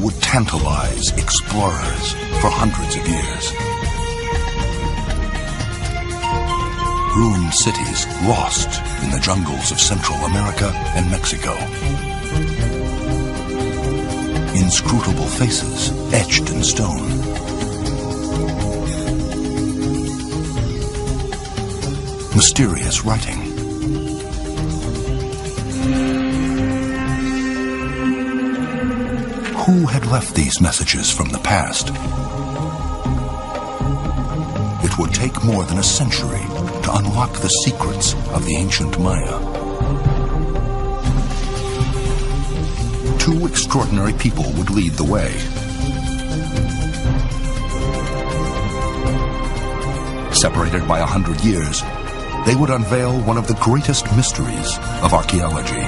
would tantalize explorers for hundreds of years. Ruined cities lost in the jungles of Central America and Mexico. Inscrutable faces etched in stone. Mysterious writing. Who had left these messages from the past? It would take more than a century to unlock the secrets of the ancient Maya. Two extraordinary people would lead the way. Separated by 100 years, they would unveil one of the greatest mysteries of archaeology.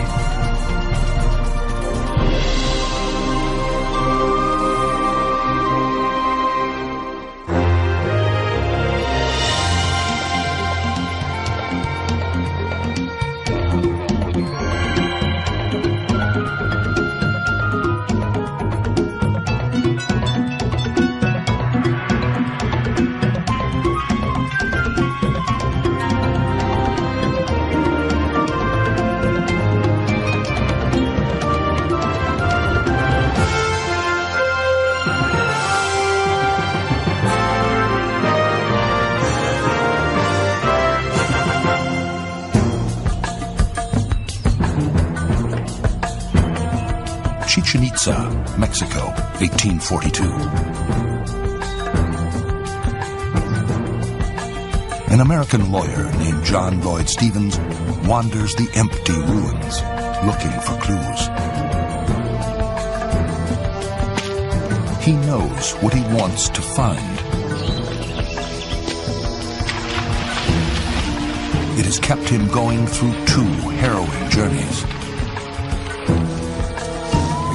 Chichen Itza, Mexico, 1842. An American lawyer named John Lloyd Stevens wanders the empty ruins, looking for clues. He knows what he wants to find. It has kept him going through 2 harrowing journeys,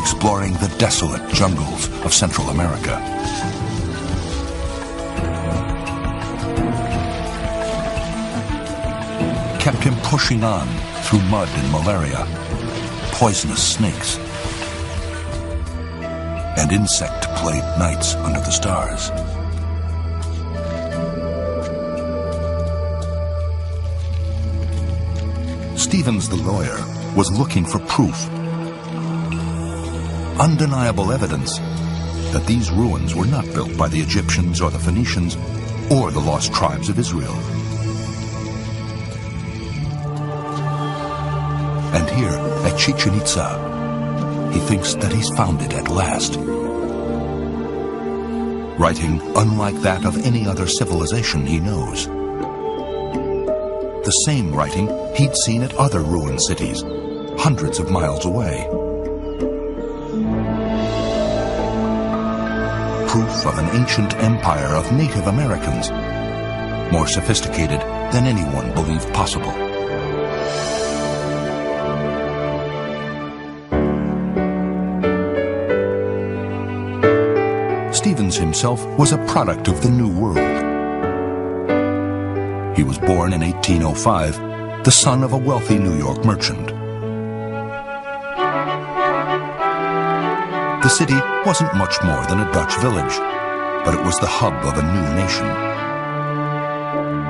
exploring the desolate jungles of Central America. Kept him pushing on through mud and malaria, poisonous snakes, and insect-plagued nights under the stars. Stevens, the lawyer, was looking for proof, undeniable evidence that these ruins were not built by the Egyptians or the Phoenicians or the lost tribes of Israel. And here at Chichen Itza, he thinks that he's found it at last. Writing unlike that of any other civilization he knows. The same writing he'd seen at other ruined cities, hundreds of miles away. Proof of an ancient empire of Native Americans, more sophisticated than anyone believed possible. Stevens himself was a product of the New World. He was born in 1805, the son of a wealthy New York merchant. The city wasn't much more than a Dutch village, but it was the hub of a new nation.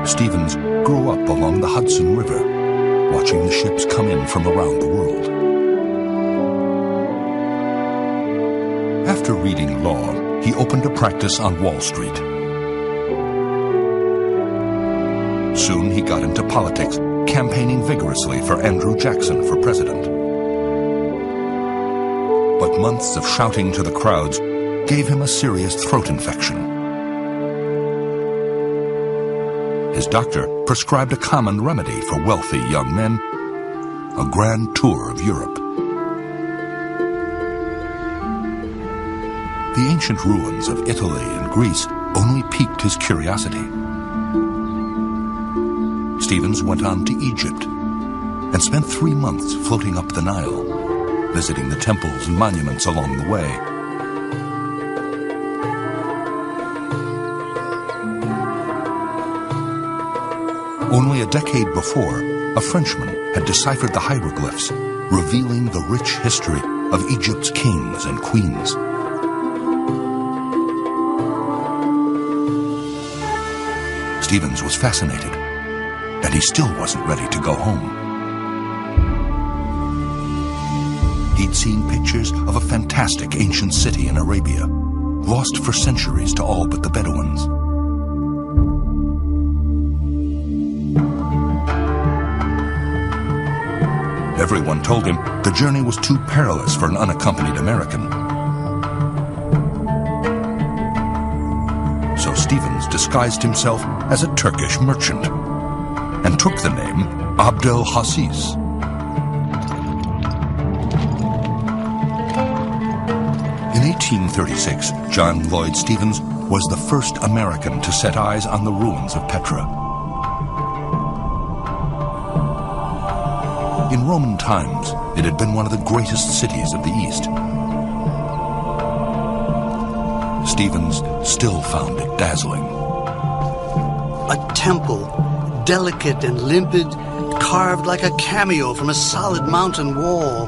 Stevens grew up along the Hudson River, watching the ships come in from around the world. After reading law, he opened a practice on Wall Street. Soon he got into politics, campaigning vigorously for Andrew Jackson for president. But months of shouting to the crowds gave him a serious throat infection. His doctor prescribed a common remedy for wealthy young men, a grand tour of Europe. The ancient ruins of Italy and Greece only piqued his curiosity. Stevens went on to Egypt and spent 3 months floating up the Nile, visiting the temples and monuments along the way. Only a decade before, a Frenchman had deciphered the hieroglyphs, revealing the rich history of Egypt's kings and queens. Stevens was fascinated, and he still wasn't ready to go home. He'd seen pictures of a fantastic ancient city in Arabia, lost for centuries to all but the Bedouins. Everyone told him the journey was too perilous for an unaccompanied American. So Stevens disguised himself as a Turkish merchant and took the name Abdel Hassis. In 1836, John Lloyd Stevens was the first American to set eyes on the ruins of Petra. In Roman times, it had been one of the greatest cities of the East. Stevens still found it dazzling. A temple, delicate and limpid, carved like a cameo from a solid mountain wall.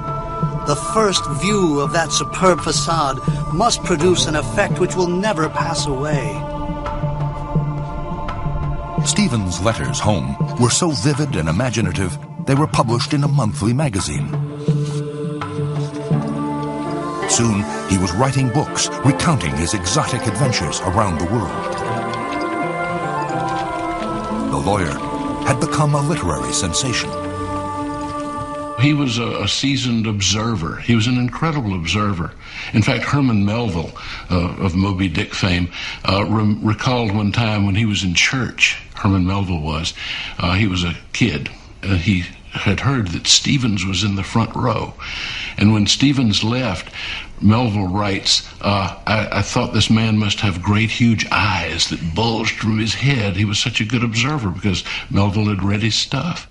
The first view of that superb facade must produce an effect which will never pass away. Stevens' letters home were so vivid and imaginative, they were published in a monthly magazine. Soon, he was writing books recounting his exotic adventures around the world. The lawyer had become a literary sensation. He was a seasoned observer. He was an incredible observer. In fact, Herman Melville of Moby Dick fame recalled one time when he was in church, Herman Melville was, he was a kid. He had heard that Stevens was in the front row. And when Stevens left, Melville writes, I thought this man must have great huge eyes that bulged from his head. He was such a good observer because Melville had read his stuff.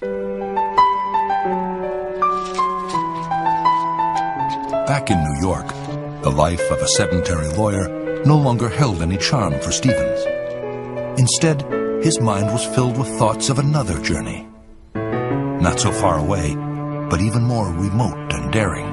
Back in New York, the life of a sedentary lawyer no longer held any charm for Stevens. Instead, his mind was filled with thoughts of another journey. Not so far away, but even more remote and daring.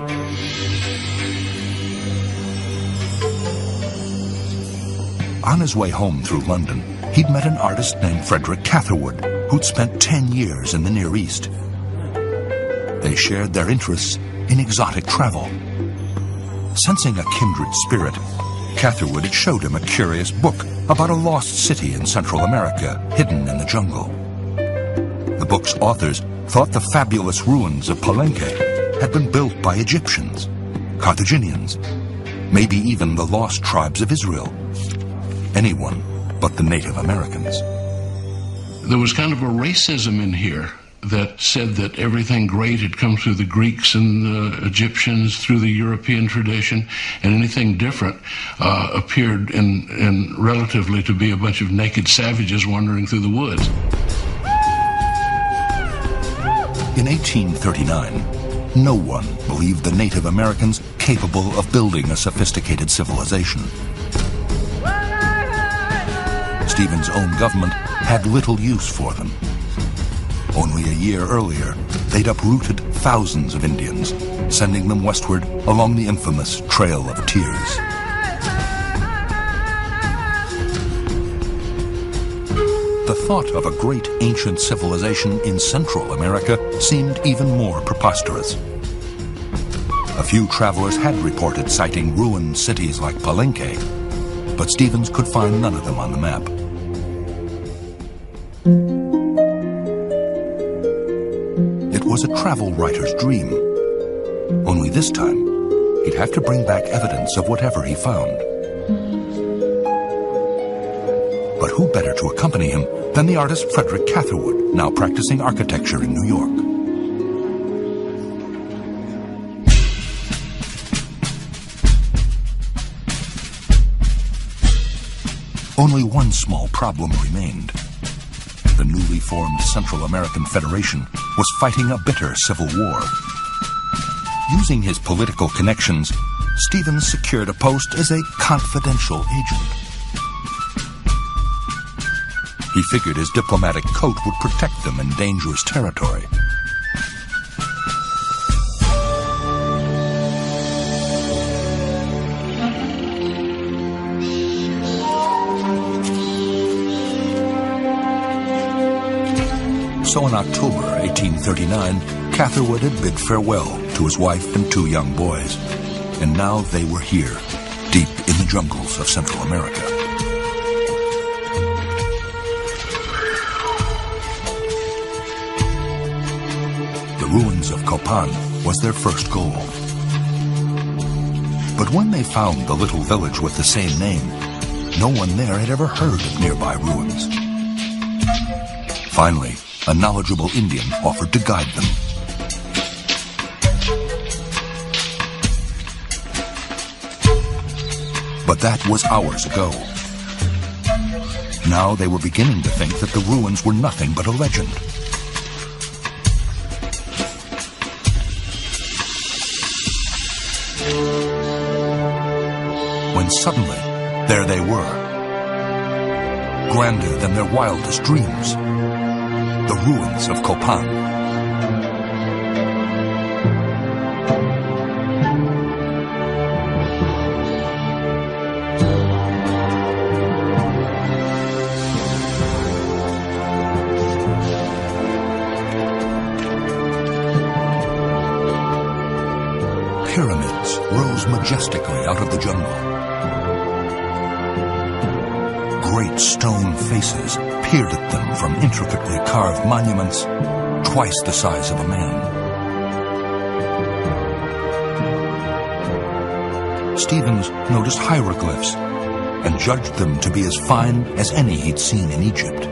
On his way home through London, he'd met an artist named Frederick Catherwood, who'd spent 10 years in the Near East. They shared their interests in exotic travel. Sensing a kindred spirit, Catherwood had showed him a curious book about a lost city in Central America, hidden in the jungle. The book's authors thought the fabulous ruins of Palenque had been built by Egyptians, Carthaginians, maybe even the lost tribes of Israel. Anyone but the Native Americans. There was kind of a racism in here that said that everything great had come through the Greeks and the Egyptians, through the European tradition, and anything different appeared in relatively to be a bunch of naked savages wandering through the woods. In 1839, no one believed the Native Americans capable of building a sophisticated civilization. Stevens' own government had little use for them. Only a year earlier, they'd uprooted thousands of Indians, sending them westward along the infamous Trail of Tears. The thought of a great ancient civilization in Central America seemed even more preposterous. A few travelers had reported sighting ruined cities like Palenque, but Stevens could find none of them on the map. It was a travel writer's dream. Only this time, he'd have to bring back evidence of whatever he found. But who better to accompany him than the artist Frederick Catherwood, now practicing architecture in New York. Only one small problem remained. The newly formed Central American Federation was fighting a bitter civil war. Using his political connections, Stevens secured a post as a confidential agent. He figured his diplomatic coat would protect them in dangerous territory. So in October 1839, Catherwood had bid farewell to his wife and 2 young boys. And now they were here, deep in the jungles of Central America. The ruins of Copan was their first goal. But when they found the little village with the same name, no one there had ever heard of nearby ruins. Finally, a knowledgeable Indian offered to guide them. But that was hours ago. Now they were beginning to think that the ruins were nothing but a legend. When suddenly, there they were, grander than their wildest dreams, the ruins of Copan. Pyramids rose majestically out of the jungle. Great stone faces peered at them from intricately carved monuments twice the size of a man. Stevens noticed hieroglyphs and judged them to be as fine as any he'd seen in Egypt.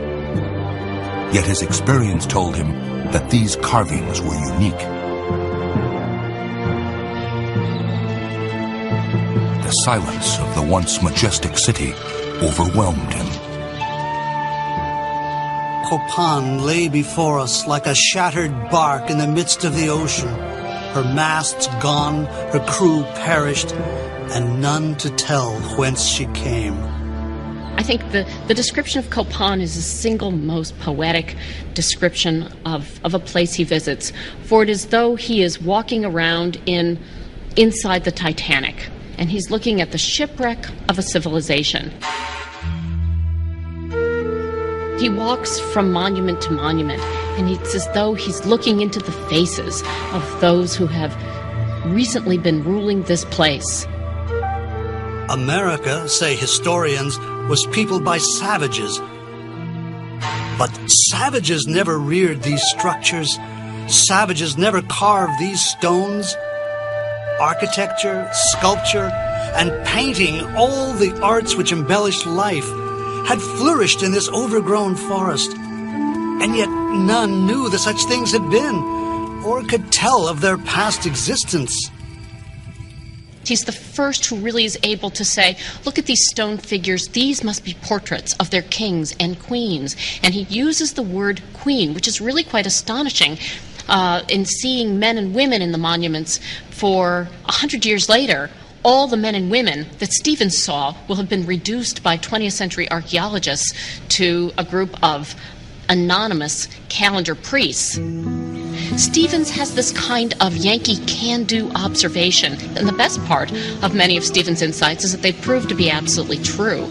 Yet his experience told him that these carvings were unique. The silence of the once majestic city overwhelmed him. Copan lay before us like a shattered bark in the midst of the ocean. Her masts gone, her crew perished, and none to tell whence she came. I think the description of Copan is the single most poetic description of a place he visits, for it is though he is walking around inside the Titanic, and he's looking at the shipwreck of a civilization. He walks from monument to monument, and it's as though he's looking into the faces of those who have recently been ruling this place. America, say historians, was peopled by savages. But savages never reared these structures. Savages never carved these stones. Architecture, sculpture, and painting, all the arts which embellished life, had flourished in this overgrown forest. And yet none knew that such things had been, or could tell of their past existence. He's the first who really is able to say, look at these stone figures, these must be portraits of their kings and queens. And he uses the word queen, which is really quite astonishing in seeing men and women in the monuments. For 100 years later, all the men and women that Stevens saw will have been reduced by 20th century archaeologists to a group of anonymous calendar priests. Stevens has this kind of Yankee can-do observation, and the best part of many of Stevens' insights is that they prove to be absolutely true.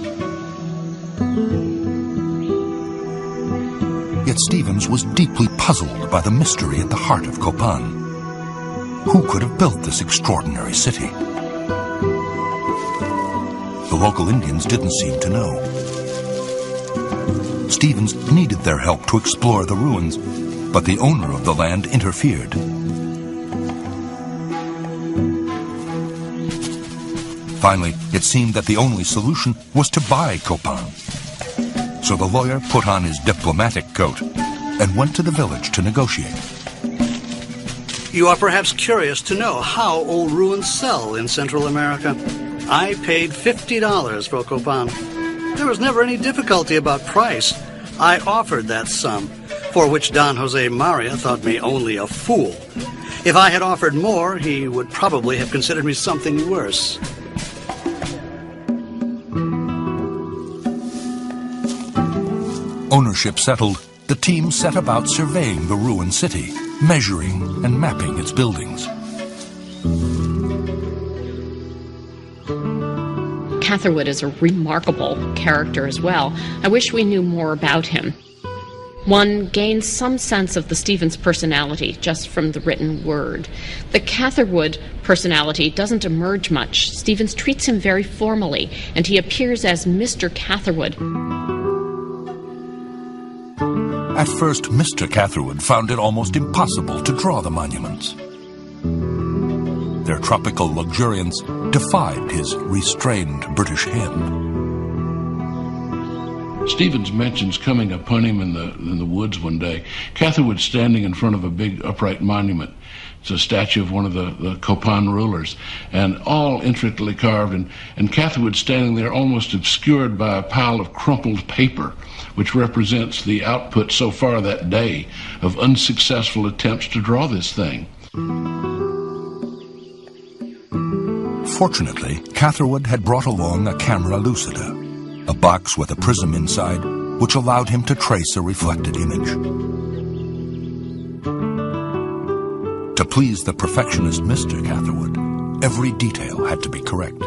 Yet Stevens was deeply puzzled by the mystery at the heart of Copan. Who could have built this extraordinary city? The local Indians didn't seem to know. Stevens needed their help to explore the ruins, but the owner of the land interfered. Finally, it seemed that the only solution was to buy Copan. So the lawyer put on his diplomatic coat and went to the village to negotiate. You are perhaps curious to know how old ruins sell in Central America. I paid $50 for Copan. There was never any difficulty about price. I offered that sum, for which Don Jose Maria thought me only a fool. If I had offered more, he would probably have considered me something worse. Ownership settled, the team set about surveying the ruined city, measuring and mapping its buildings. Catherwood is a remarkable character as well. I wish we knew more about him. One gains some sense of the Stevens personality just from the written word. The Catherwood personality doesn't emerge much. Stevens treats him very formally, and he appears as Mr. Catherwood. At first, Mr. Catherwood found it almost impossible to draw the monuments. Their tropical luxuriance defied his restrained British hand. Stevens mentions coming upon him in the woods one day. Catherwood standing in front of a big upright monument. It's a statue of one of the Copan rulers, and all intricately carved, and Catherwood standing there almost obscured by a pile of crumpled paper, which represents the output so far that day of unsuccessful attempts to draw this thing. Fortunately, Catherwood had brought along a camera lucida, a box with a prism inside, which allowed him to trace a reflected image. To please the perfectionist Mr. Catherwood, every detail had to be correct.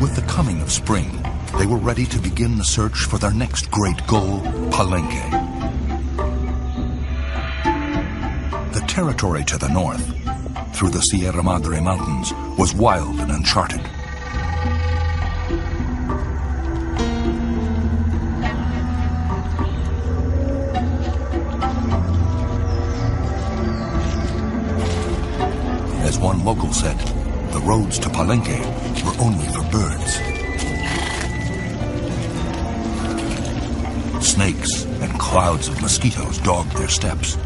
With the coming of spring, they were ready to begin the search for their next great goal, Palenque. The territory to the north, through the Sierra Madre Mountains, was wild and uncharted. As one local said, the roads to Palenque were only for birds. Snakes and clouds of mosquitoes dogged their steps.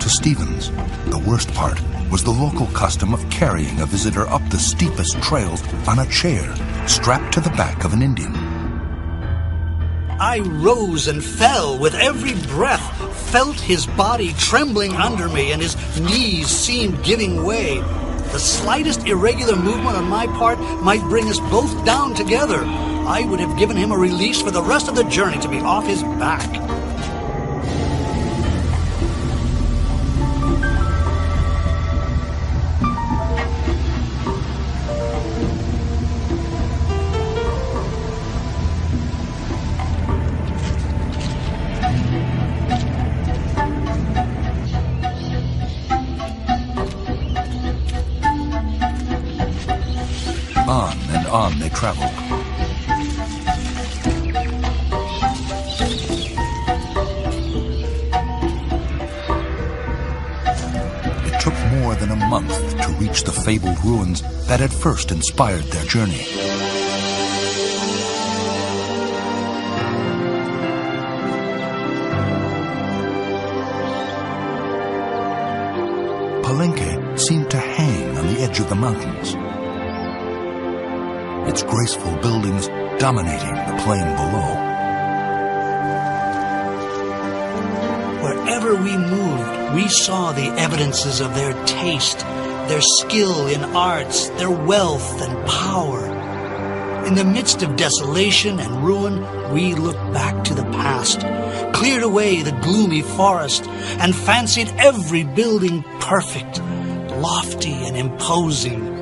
To Stevens, the worst part was the local custom of carrying a visitor up the steepest trails on a chair strapped to the back of an Indian. I rose and fell with every breath, felt his body trembling under me, and his knees seemed giving way. The slightest irregular movement on my part might bring us both down together. I would have given him a release for the rest of the journey to be off his back. On and on they traveled. It took more than a month to reach the fabled ruins that had first inspired their journey. Palenque seemed to hang on the edge of the mountains, its graceful buildings dominating the plain below. Wherever we moved, we saw the evidences of their taste, their skill in arts, their wealth and power. In the midst of desolation and ruin, we looked back to the past, cleared away the gloomy forest, and fancied every building perfect, lofty and imposing.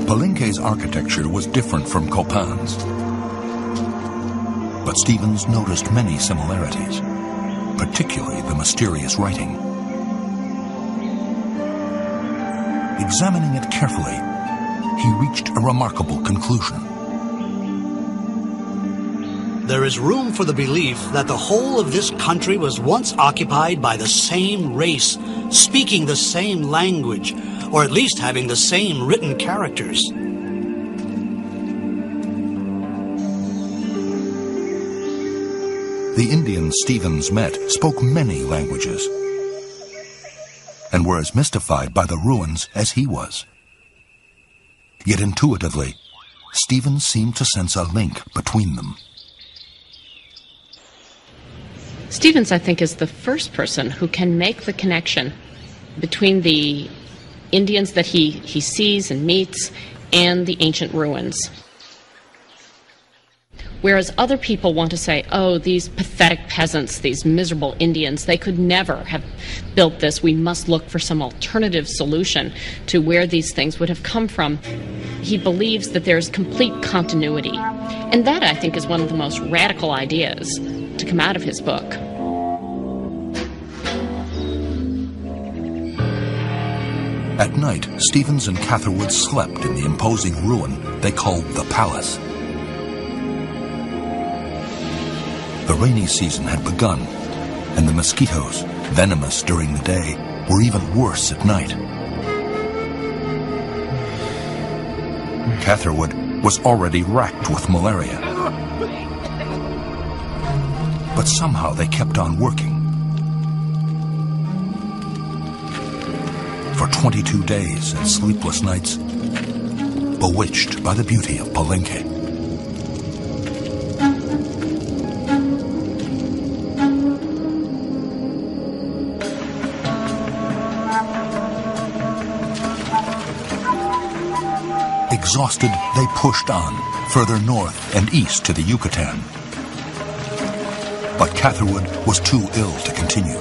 Palenque's architecture was different from Copan's, but Stevens noticed many similarities, particularly the mysterious writing. Examining it carefully, he reached a remarkable conclusion. There is room for the belief that the whole of this country was once occupied by the same race, speaking the same language, or at least having the same written characters. The Indians Stevens met spoke many languages and were as mystified by the ruins as he was. Yet intuitively, Stevens seemed to sense a link between them. Stevens, I think, is the first person who can make the connection between the Indians that he sees and meets, and the ancient ruins. Whereas other people want to say, oh, these pathetic peasants, these miserable Indians, they could never have built this. We must look for some alternative solution to where these things would have come from. He believes that there's complete continuity. And that, I think, is one of the most radical ideas to come out of his book. At night, Stevens and Catherwood slept in the imposing ruin they called the Palace. The rainy season had begun, and the mosquitoes, venomous during the day, were even worse at night. Catherwood was already racked with malaria. But somehow they kept on working. For 22 days and sleepless nights, bewitched by the beauty of Palenque. Exhausted, they pushed on, further north and east to the Yucatan. But Catherwood was too ill to continue.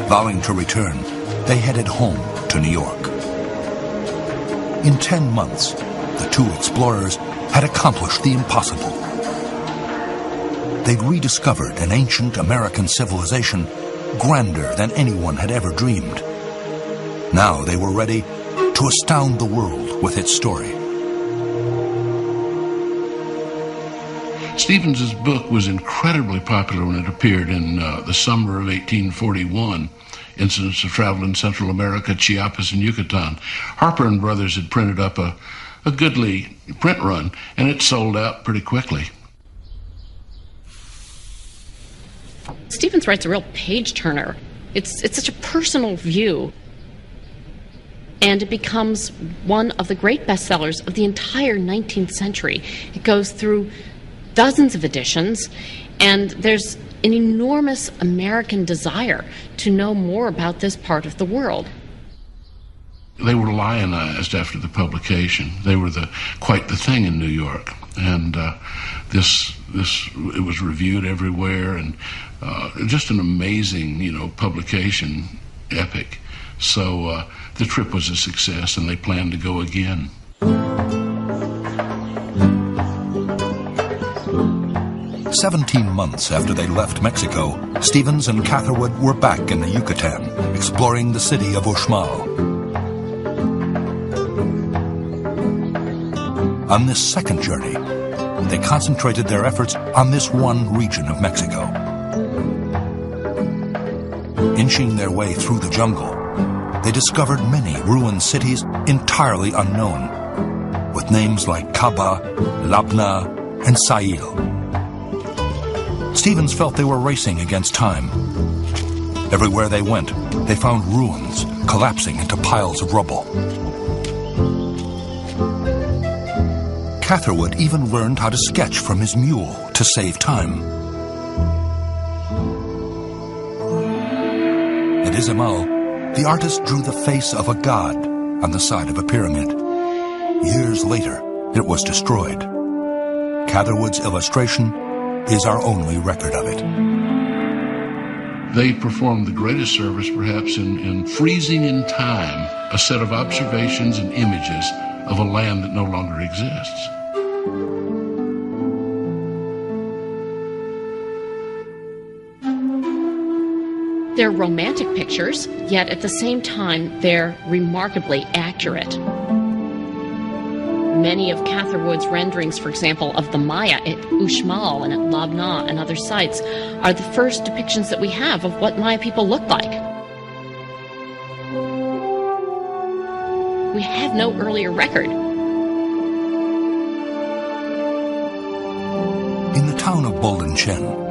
Vowing to return, they headed home to New York. In 10 months, the two explorers had accomplished the impossible. They'd rediscovered an ancient American civilization grander than anyone had ever dreamed. Now they were ready to astound the world with its story. Stevens's book was incredibly popular when it appeared in the summer of 1841. Incidents of Travel in Central America, Chiapas, and Yucatan. Harper and Brothers had printed up a goodly print run, and it sold out pretty quickly. Stevens writes a real page-turner. It's such a personal view. And it becomes one of the great bestsellers of the entire 19th century. It goes through dozens of editions, and there's an enormous American desire to know more about this part of the world. They were lionized after the publication. They were quite the thing in New York, and it was reviewed everywhere, and just an amazing, publication, epic. So the trip was a success, and they planned to go again. "17 months after they left Mexico, Stevens and Catherwood were back in the Yucatan, exploring the city of Uxmal. On this second journey, they concentrated their efforts on this one region of Mexico. Inching their way through the jungle, they discovered many ruined cities entirely unknown, with names like Caba, Labna, and Sail. Stevens felt they were racing against time. Everywhere they went, they found ruins collapsing into piles of rubble. Catherwood even learned how to sketch from his mule to save time. At Izamal, the artist drew the face of a god on the side of a pyramid. Years later, it was destroyed. Catherwood's illustration is our only record of it. They performed the greatest service, perhaps, in freezing in time a set of observations and images of a land that no longer exists. They're romantic pictures, yet at the same time, they're remarkably accurate. Many of Catherwood's renderings, for example, of the Maya at Uxmal and at Labna and other sites, are the first depictions that we have of what Maya people looked like. We have no earlier record. In the town of Boldenchen,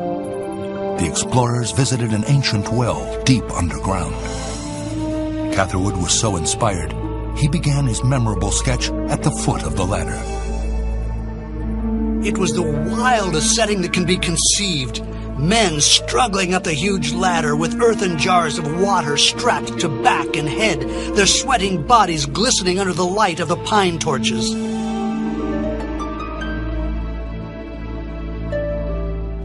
the explorers visited an ancient well deep underground. Catherwood was so inspired, he began his memorable sketch at the foot of the ladder. It was the wildest setting that can be conceived. Men struggling up the huge ladder with earthen jars of water strapped to back and head, their sweating bodies glistening under the light of the pine torches.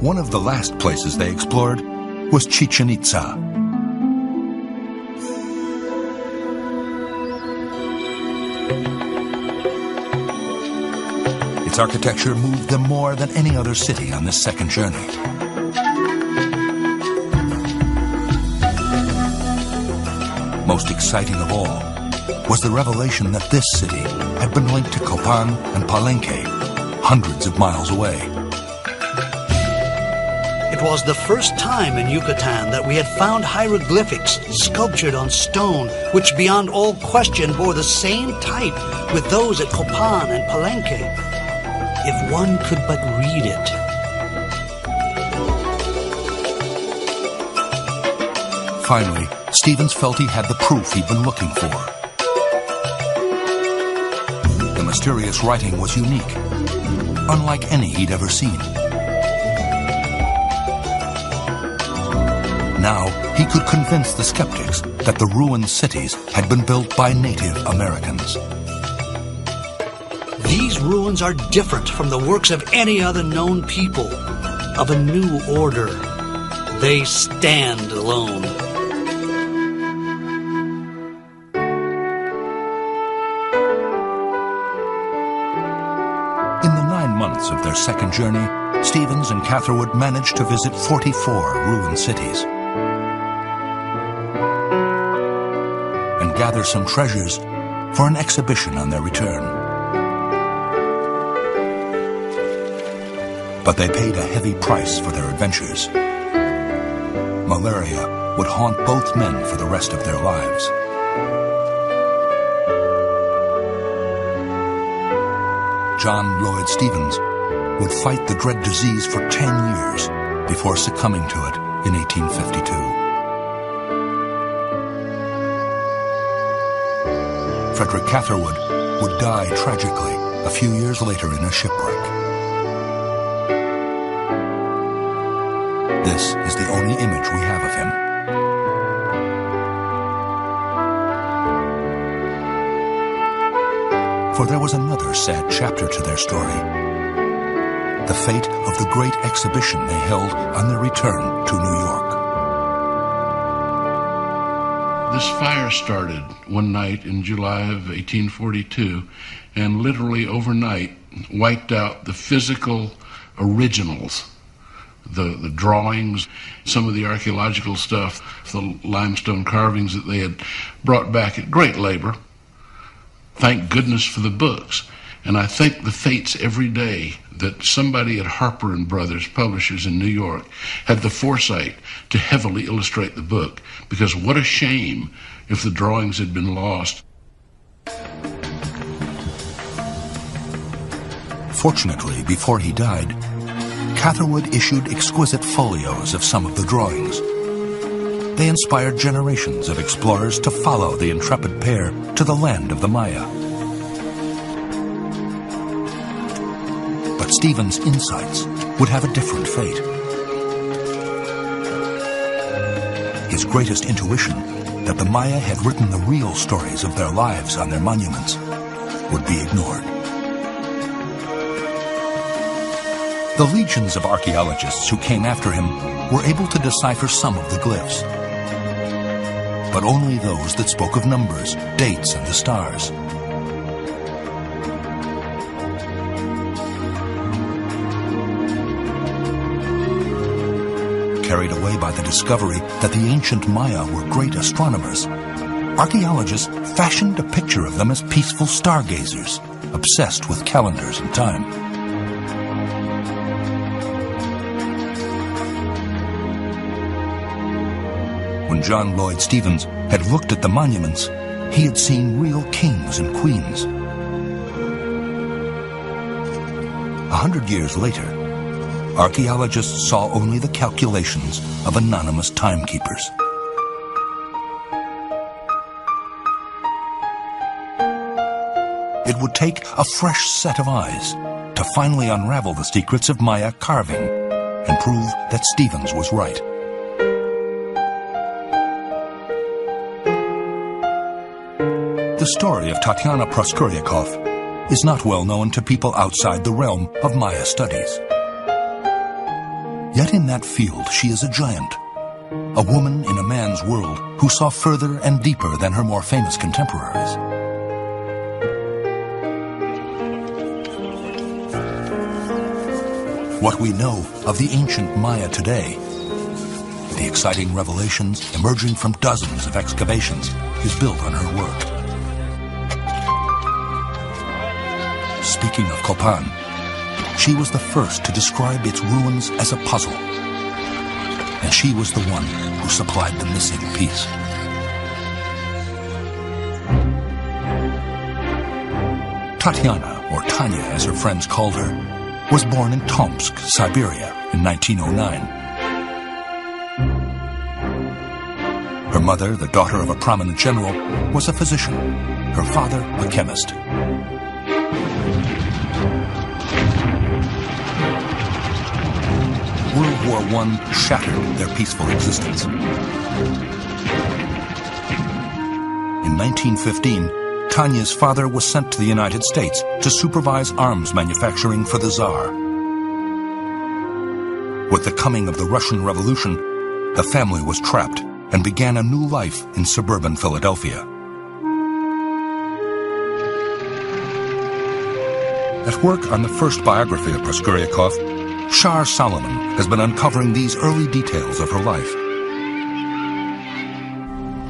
One of the last places they explored was Chichen Itza. Its architecture moved them more than any other city on this second journey. Most exciting of all was the revelation that this city had been linked to Copan and Palenque, hundreds of miles away. It was the first time in Yucatan that we had found hieroglyphics sculptured on stone, which beyond all question bore the same type with those at Copan and Palenque. If one could but read it. Finally, Stevens felt he had the proof he'd been looking for. The mysterious writing was unique, unlike any he'd ever seen. Now, he could convince the skeptics that the ruined cities had been built by Native Americans. These ruins are different from the works of any other known people, of a new order. They stand alone. In the 9 months of their second journey, Stevens and Catherwood managed to visit 44 ruined cities and gather some treasures for an exhibition on their return. But they paid a heavy price for their adventures. Malaria would haunt both men for the rest of their lives. John Lloyd Stevens would fight the dread disease for 10 years before succumbing to it in 1852. Frederick Catherwood would die tragically a few years later in a shipwreck. This is the only image we have of him. For there was another sad chapter to their story. The fate of the great exhibition they held on their return to New York. This fire started one night in July of 1842 and literally overnight wiped out the physical originals. The drawings, some of the archaeological stuff, the limestone carvings that they had brought back at great labor. Thank goodness for the books. And I thank the fates every day that somebody at Harper & Brothers, publishers in New York, had the foresight to heavily illustrate the book, because what a shame if the drawings had been lost. Fortunately, before he died, Catherwood issued exquisite folios of some of the drawings. They inspired generations of explorers to follow the intrepid pair to the land of the Maya. But Stevens' insights would have a different fate. His greatest intuition, that the Maya had written the real stories of their lives on their monuments, would be ignored. The legions of archaeologists who came after him were able to decipher some of the glyphs, but only those that spoke of numbers, dates, and the stars. Carried away by the discovery that the ancient Maya were great astronomers, archaeologists fashioned a picture of them as peaceful stargazers, obsessed with calendars and time. When John Lloyd Stevens had looked at the monuments, he had seen real kings and queens. 100 years later, archaeologists saw only the calculations of anonymous timekeepers. It would take a fresh set of eyes to finally unravel the secrets of Maya carving and prove that Stevens was right. The story of Tatiana Proskuryakov is not well known to people outside the realm of Maya studies. Yet in that field she is a giant, a woman in a man's world who saw further and deeper than her more famous contemporaries. What we know of the ancient Maya today, the exciting revelations emerging from dozens of excavations, is built on her work. Speaking of Copan, she was the first to describe its ruins as a puzzle, and she was the one who supplied the missing piece. Tatiana, or Tanya as her friends called her, was born in Tomsk, Siberia in 1909. Her mother, the daughter of a prominent general, was a physician, her father a chemist. World War I shattered their peaceful existence. In 1915, Tanya's father was sent to the United States to supervise arms manufacturing for the Tsar. With the coming of the Russian Revolution, the family was trapped and began a new life in suburban Philadelphia. At work on the first biography of Proskuryakov, Shar Solomon has been uncovering these early details of her life.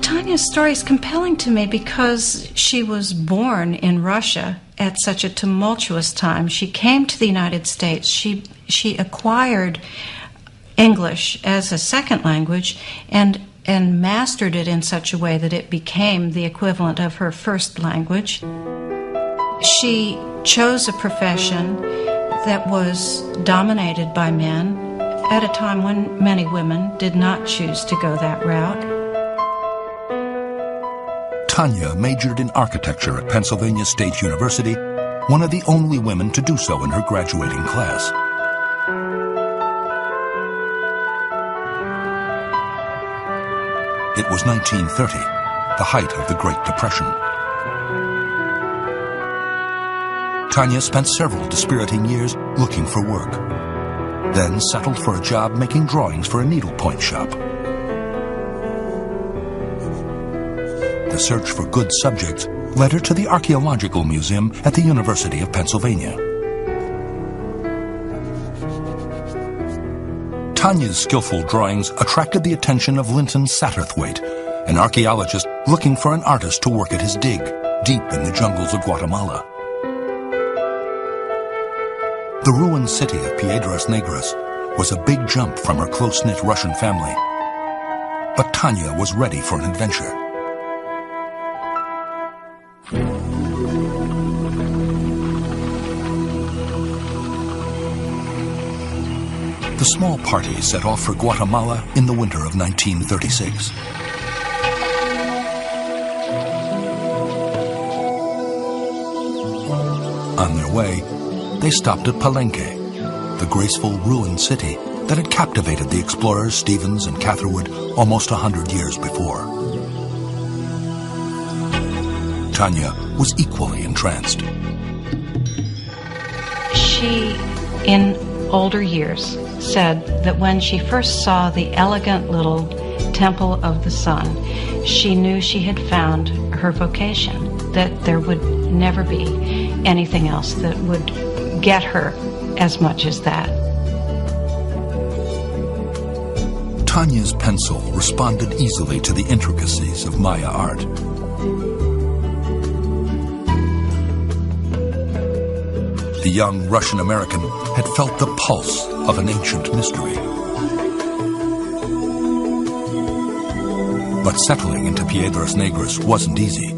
Tanya's story is compelling to me because she was born in Russia at such a tumultuous time. She came to the United States. She acquired English as a second language and mastered it in such a way that it became the equivalent of her first language. She chose a profession that was dominated by men at a time when many women did not choose to go that route. Tanya majored in architecture at Pennsylvania State University, one of the only women to do so in her graduating class. It was 1930, the height of the Great Depression. Tanya spent several dispiriting years looking for work, then settled for a job making drawings for a needlepoint shop. The search for good subjects led her to the Archaeological Museum at the University of Pennsylvania. Tanya's skillful drawings attracted the attention of Linton Satterthwaite, an archaeologist looking for an artist to work at his dig, deep in the jungles of Guatemala. The ruined city of Piedras Negras was a big jump from her close-knit Russian family, but Tanya was ready for an adventure. The small party set off for Guatemala in the winter of 1936. On their way, they stopped at Palenque, the graceful ruined city that had captivated the explorers Stevens and Catherwood almost 100 years before. Tanya was equally entranced. She, in older years, said that when she first saw the elegant little Temple of the Sun, she knew she had found her vocation, that there would never be anything else that would get her as much as that. Tanya's pencil responded easily to the intricacies of Maya art. The young Russian-American had felt the pulse of an ancient mystery. But settling into Piedras Negras wasn't easy.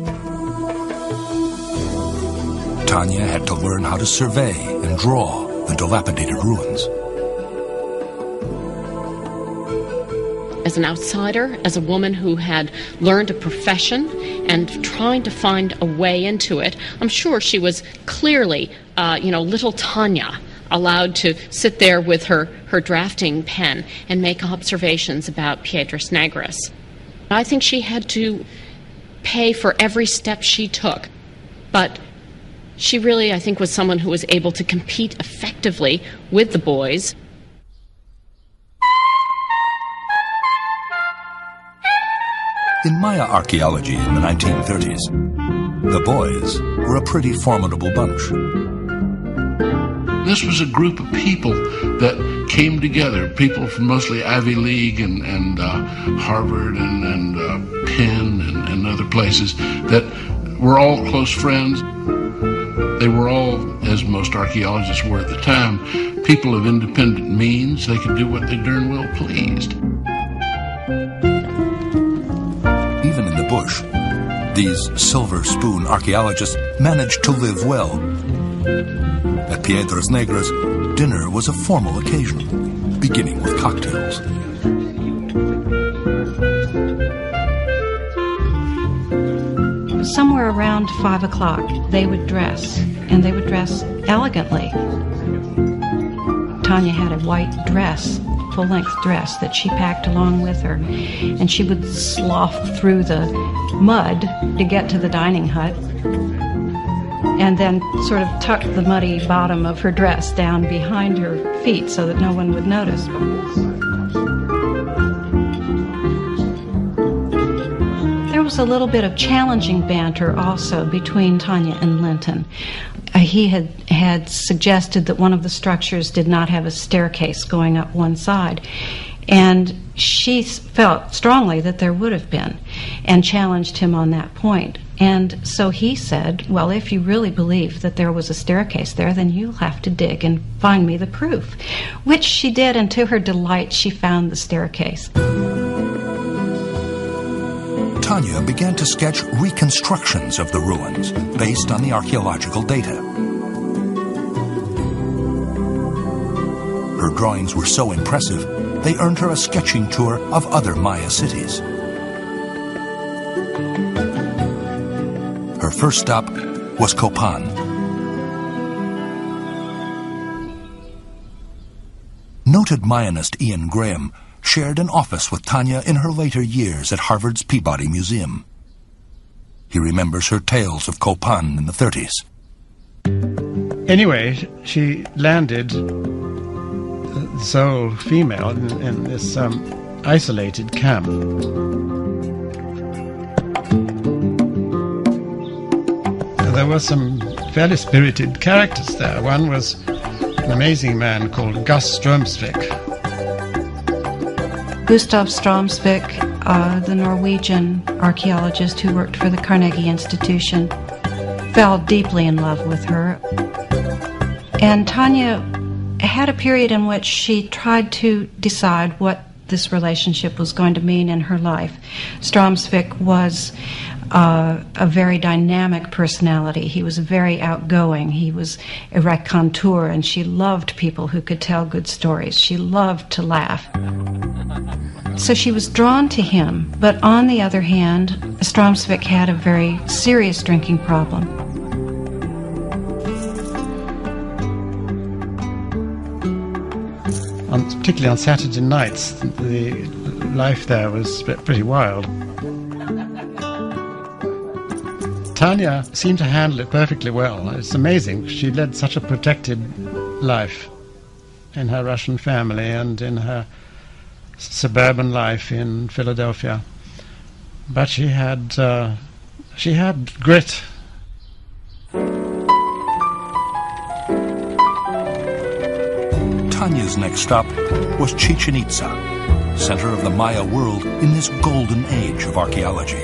Tanya had to learn how to survey and draw the dilapidated ruins. As an outsider, as a woman who had learned a profession and trying to find a way into it, I'm sure she was clearly, little Tanya, allowed to sit there with her drafting pen and make observations about Piedras Negras. I think she had to pay for every step she took, but she really, I think, was someone who was able to compete effectively with the boys. In Maya archaeology in the 1930s, the boys were a pretty formidable bunch. This was a group of people that came together, people from mostly Ivy League and Harvard and Penn and other places, that were all close friends. They were all, as most archaeologists were at the time, people of independent means. They could do what they darn well pleased. Even in the bush, these silver spoon archaeologists managed to live well. At Piedras Negras, dinner was a formal occasion, beginning with cocktails. Somewhere around 5 o'clock, they would dress, and they would dress elegantly. Tanya had a white dress, full-length dress, that she packed along with her, and she would slough through the mud to get to the dining hut, and then sort of tuck the muddy bottom of her dress down behind her feet so that no one would notice. There was a little bit of challenging banter also between Tanya and Linton. He had suggested that one of the structures did not have a staircase going up one side, and she felt strongly that there would have been, and challenged him on that point. And so he said, well, if you really believe that there was a staircase there, then you'll have to dig and find me the proof, which she did, and to her delight, she found the staircase. Tanya began to sketch reconstructions of the ruins based on the archaeological data. Her drawings were so impressive, they earned her a sketching tour of other Maya cities. Her first stop was Copan. Noted Mayanist Ian Graham shared an office with Tanya in her later years at Harvard's Peabody Museum. He remembers her tales of Copan in the 30s. Anyway, she landed, the sole female, in this isolated camp. There were some fairly spirited characters there. One was an amazing man called Gus Strömsvik. Gustav Strömsvik, the Norwegian archaeologist who worked for the Carnegie Institution, fell deeply in love with her. And Tanya had a period in which she tried to decide what this relationship was going to mean in her life. Strömsvik was a very dynamic personality. He was very outgoing. He was a raconteur, and she loved people who could tell good stories. She loved to laugh. So she was drawn to him, but on the other hand, Strömsvik had a very serious drinking problem. Particularly on Saturday nights, the life there was pretty wild. Tanya seemed to handle it perfectly well. It's amazing. She led such a protected life in her Russian family and in her suburban life in Philadelphia. But she had grit. Tanya's next stop was Chichen Itza, center of the Maya world in this golden age of archaeology.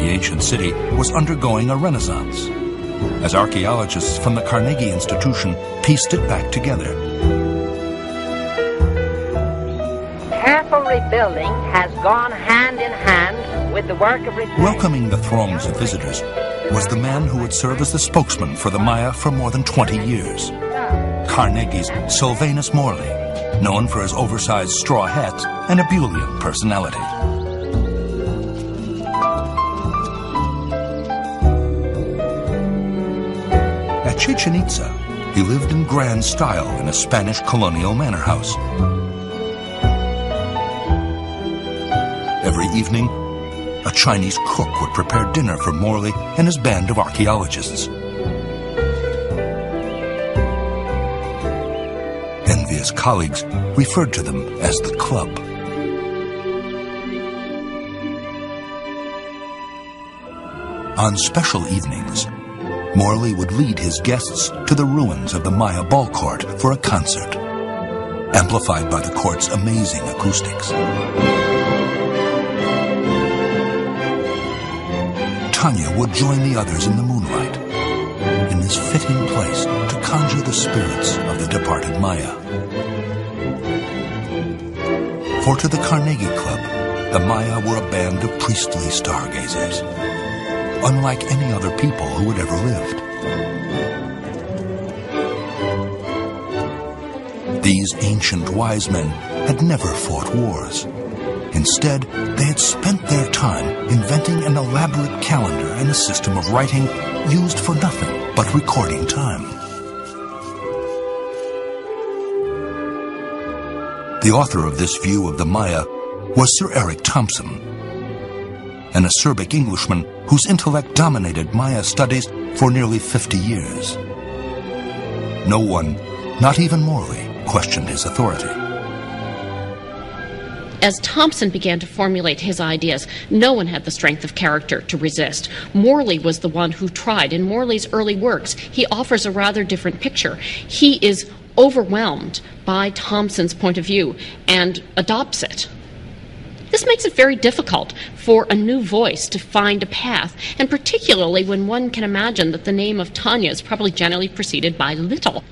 The ancient city was undergoing a renaissance as archaeologists from the Carnegie Institution pieced it back together. Careful rebuilding has gone hand in hand with the work of repair. Welcoming the throngs of visitors was the man who would serve as the spokesman for the Maya for more than 20 years. Carnegie's Sylvanus Morley, known for his oversized straw hat and ebullient personality. At Chichen Itza, he lived in grand style in a Spanish colonial manor house. Every evening, a Chinese cook would prepare dinner for Morley and his band of archaeologists. Envious colleagues referred to them as the club. On special evenings, Morley would lead his guests to the ruins of the Maya ball court for a concert, amplified by the court's amazing acoustics. Tanya would join the others in the moonlight, in this fitting place to conjure the spirits of the departed Maya. For to the Carnegie Club, the Maya were a band of priestly stargazers, unlike any other people who had ever lived. These ancient wise men had never fought wars. Instead, they had spent their time inventing an elaborate calendar and a system of writing used for nothing but recording time. The author of this view of the Maya was Sir Eric Thompson, an acerbic Englishman whose intellect dominated Maya studies for nearly 50 years. No one, not even Morley, questioned his authority. As Thompson began to formulate his ideas, no one had the strength of character to resist. Morley was the one who tried. In Morley's early works, he offers a rather different picture. He is overwhelmed by Thompson's point of view and adopts it. This makes it very difficult for a new voice to find a path, and particularly when one can imagine that the name of Tanya is probably generally preceded by Little.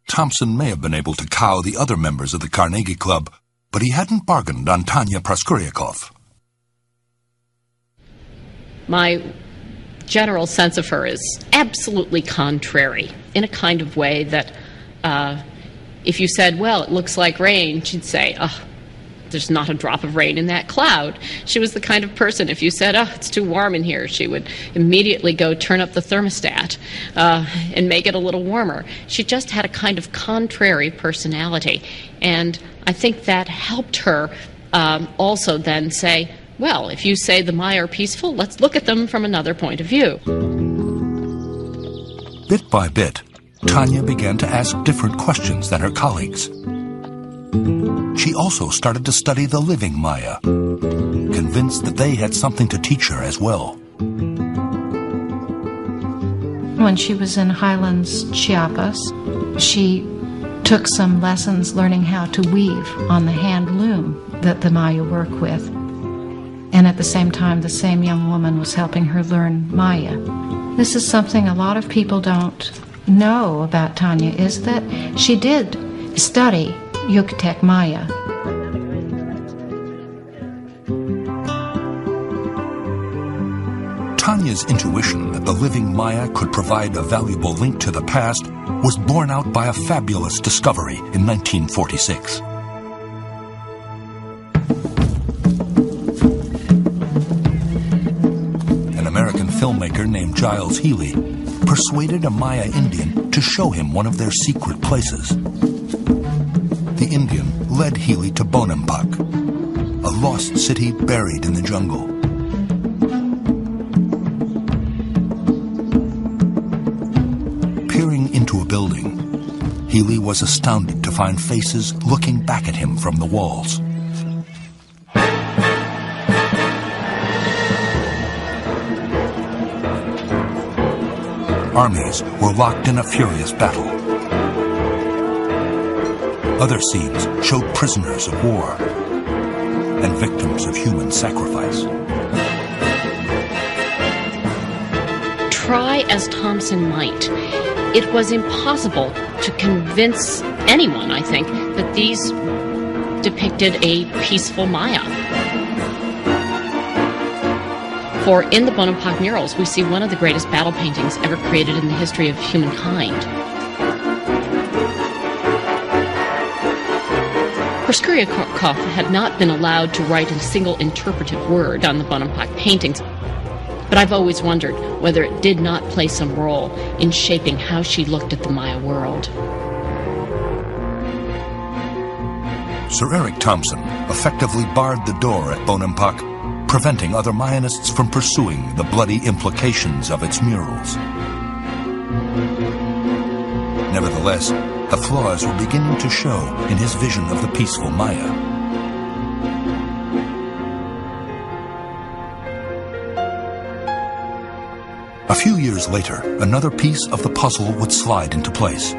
Thompson may have been able to cow the other members of the Carnegie Club, but he hadn't bargained on Tanya Proskuryakov. My general sense of her is absolutely contrary, in a kind of way that if you said, well, it looks like rain, she'd say, oh, there's not a drop of rain in that cloud. She was the kind of person, if you said, oh, it's too warm in here, she would immediately go turn up the thermostat and make it a little warmer. She just had a kind of contrary personality. And I think that helped her also then say, well, if you say the Maya are peaceful, let's look at them from another point of view. Bit by bit, Tanya began to ask different questions than her colleagues. She also started to study the living Maya, convinced that they had something to teach her as well. When she was in Highlands, Chiapas, she took some lessons learning how to weave on the hand loom that the Maya work with. And at the same time, the same young woman was helping her learn Maya. This is something a lot of people don't know about Tanya, is that she did study Yucatec Maya. Tanya's intuition that the living Maya could provide a valuable link to the past was borne out by a fabulous discovery in 1946. An American filmmaker named Giles Healy persuaded a Maya Indian to show him one of their secret places. The Indian led Healy to Bonampak, a lost city buried in the jungle. Peering into a building, Healy was astounded to find faces looking back at him from the walls. Armies were locked in a furious battle. Other scenes showed prisoners of war and victims of human sacrifice. Try as Thompson might, it was impossible to convince anyone, I think, that these depicted a peaceful Maya. For in the Bonampak murals, we see one of the greatest battle paintings ever created in the history of humankind. Proskuryakov had not been allowed to write a single interpretive word on the Bonampak paintings. but I've always wondered whether it did not play some role in shaping how she looked at the Maya world. Sir Eric Thompson effectively barred the door at Bonampak, preventing other Mayanists from pursuing the bloody implications of its murals. Nevertheless, the flaws were beginning to show in his vision of the peaceful Maya. A few years later, another piece of the puzzle would slide into place.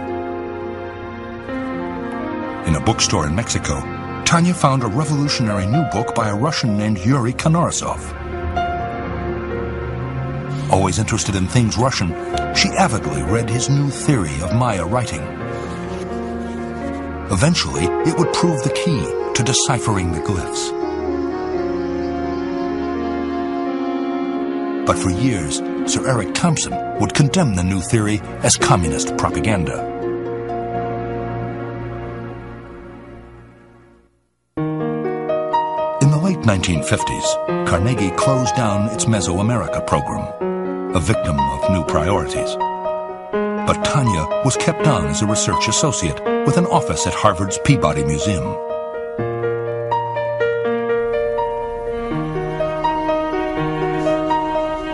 In a bookstore in Mexico, Tanya found a revolutionary new book by a Russian named Yuri Konorisov. Always interested in things Russian, she avidly read his new theory of Maya writing. Eventually, it would prove the key to deciphering the glyphs. But for years, Sir Eric Thompson would condemn the new theory as communist propaganda. In the late 1950s, Carnegie closed down its Mesoamerica program, a victim of new priorities. But Tanya was kept on as a research associate with an office at Harvard's Peabody Museum.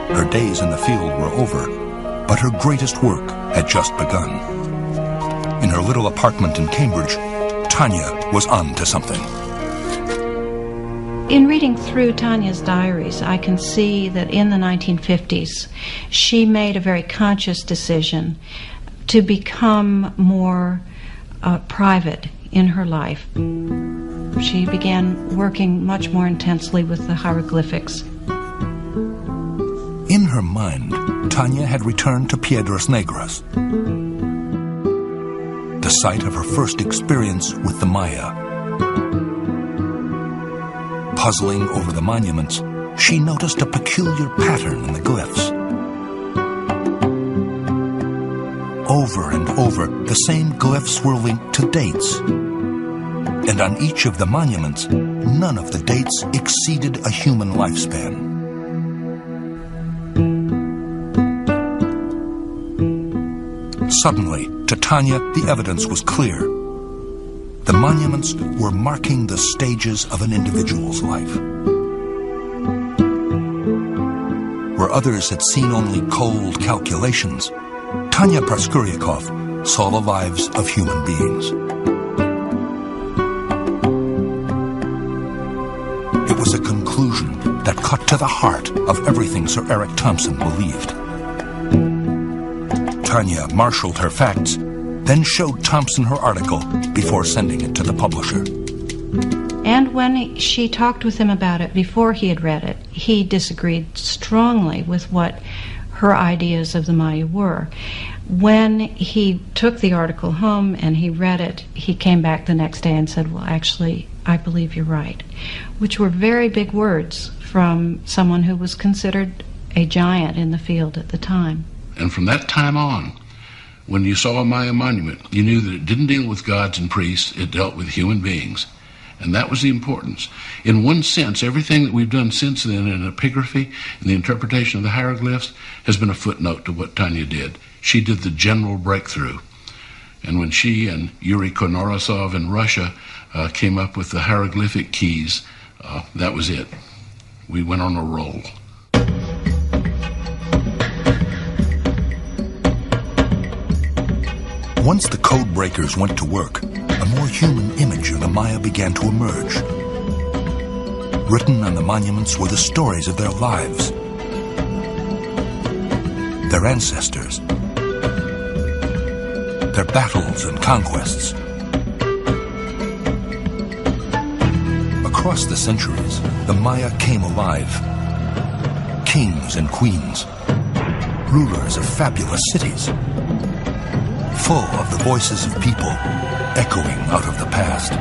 Her days in the field were over, but her greatest work had just begun. In her little apartment in Cambridge, Tanya was on to something. In reading through Tanya's diaries, I can see that in the 1950s, she made a very conscious decision to become more private in her life. She began working much more intensely with the hieroglyphics. In her mind, Tanya had returned to Piedras Negras, the site of her first experience with the Maya. Puzzling over the monuments, she noticed a peculiar pattern in the glyphs. Over and over, the same glyphs were linked to dates. And on each of the monuments, none of the dates exceeded a human lifespan. Suddenly, to Tanya, the evidence was clear. The monuments were marking the stages of an individual's life. Where others had seen only cold calculations, Tanya Praskuryakov saw the lives of human beings. It was a conclusion that cut to the heart of everything Sir Eric Thompson believed. Tanya marshaled her facts, then showed Thompson her article before sending it to the publisher. And when she talked with him about it before he had read it, he disagreed strongly with what her ideas of the Maya were. When he took the article home and he read it, he came back the next day and said, well, actually, I believe you're right, which were very big words from someone who was considered a giant in the field at the time. And from that time on, when you saw a Maya monument, you knew that it didn't deal with gods and priests, it dealt with human beings. And that was the importance. In one sense, everything that we've done since then in epigraphy and the interpretation of the hieroglyphs has been a footnote to what Tanya did. She did the general breakthrough. And when she and Yuri Konorisov in Russia came up with the hieroglyphic keys, that was it. We went on a roll. Once the code breakers went to work, a more human image of the Maya began to emerge. Written on the monuments were the stories of their lives, their ancestors, their battles and conquests. Across the centuries, the Maya came alive. Kings and queens, rulers of fabulous cities, full of the voices of people echoing out of the past.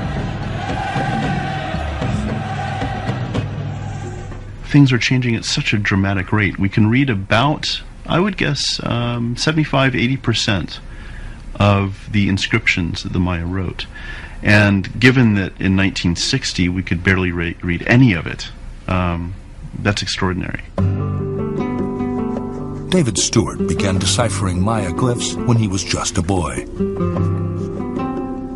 Things are changing at such a dramatic rate. We can read about, I would guess, 75–80% of the inscriptions that the Maya wrote. And given that in 1960 we could barely read any of it, that's extraordinary. David Stewart began deciphering Maya glyphs when he was just a boy.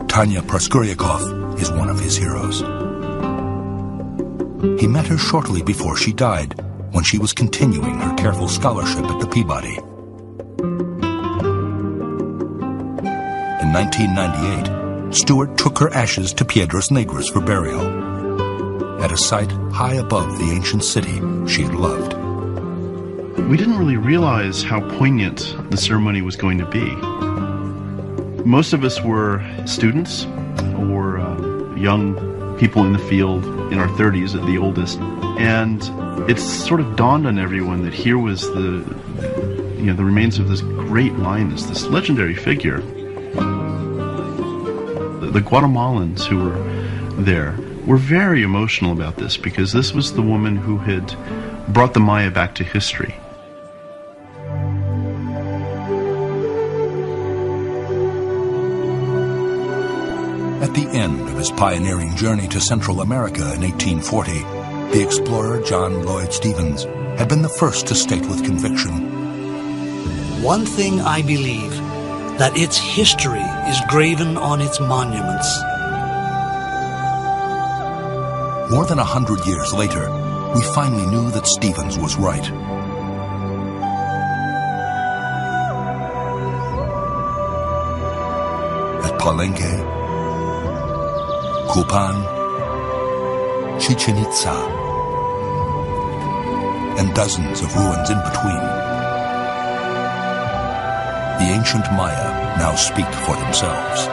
Tanya Proskuryakov is one of his heroes. He met her shortly before she died, when she was continuing her careful scholarship at the Peabody. In 1998, Stewart took her ashes to Piedras Negras for burial, at a site high above the ancient city she had loved. We didn't really realize how poignant the ceremony was going to be. Most of us were students or young people in the field, in our 30s at the oldest, and it sort of dawned on everyone that here was the remains of this great lioness, this legendary figure. The Guatemalans who were there were very emotional about this, because this was the woman who had brought the Maya back to history. At the end of his pioneering journey to Central America in 1840, the explorer John Lloyd Stephens had been the first to state with conviction, "One thing I believe, that its history is graven on its monuments." More than 100 years later, we finally knew that Stephens was right. At Palenque, Copan, Chichen Itza, and dozens of ruins in between, the ancient Maya now speak for themselves.